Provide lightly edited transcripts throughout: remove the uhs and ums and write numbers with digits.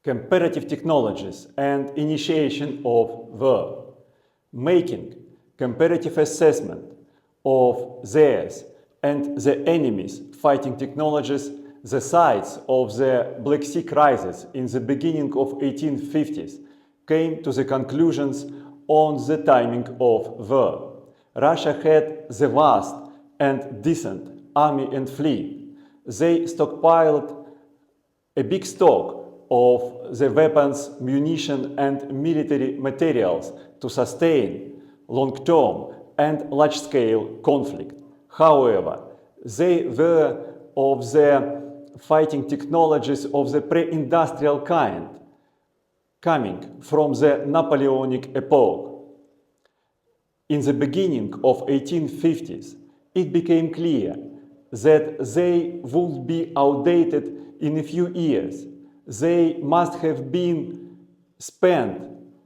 Comparative technologies and initiation of war, making comparative assessment of theirs and the enemy's fighting technologies. The sides of the Black Sea crisis in the beginning of 1850s came to the conclusions on the timing of war. Russia had the vast and decent army and fleet. They stockpiled a big stock of the weapons, munition and military materials to sustain long-term and large-scale conflict. However, they were of the fighting technologies of the pre-industrial kind, coming from the Napoleonic epoch. In the beginning of 1850s, it became clear that they would be outdated in a few years. They must have been spent,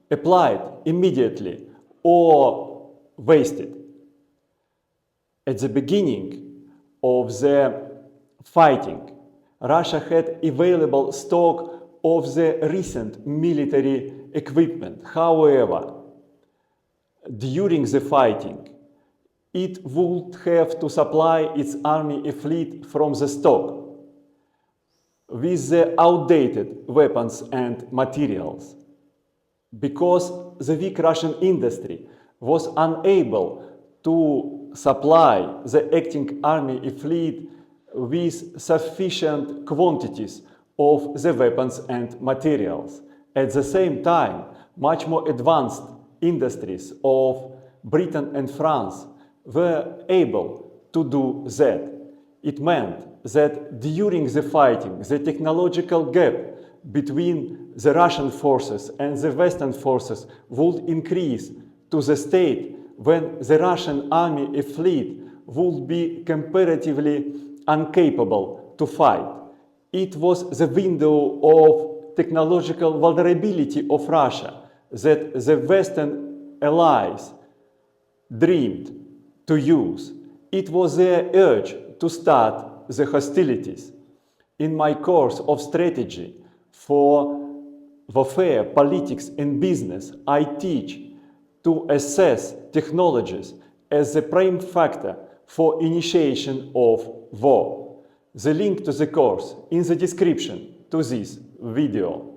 applied immediately, or wasted. At the beginning of the fighting, Russia had available stock of the recent military equipment. However, during the fighting, it would have to supply its army a fleet from the stock with the outdated weapons and materials. Because the weak Russian industry was unable to supply the acting army a fleet with sufficient quantities of the weapons and materials. At the same time, much more advanced industries of Britain and France were able to do that. It meant that during the fighting, the technological gap between the Russian forces and the Western forces would increase to the state when the Russian army and fleet would be comparatively incapable to fight. It was the window of technological vulnerability of Russia that the Western allies dreamed to use. It was their urge to start the hostilities. In my course of strategy for warfare, politics and business, I teach to assess technologies as the prime factor for initiation of war. The link to the course in the description to this video.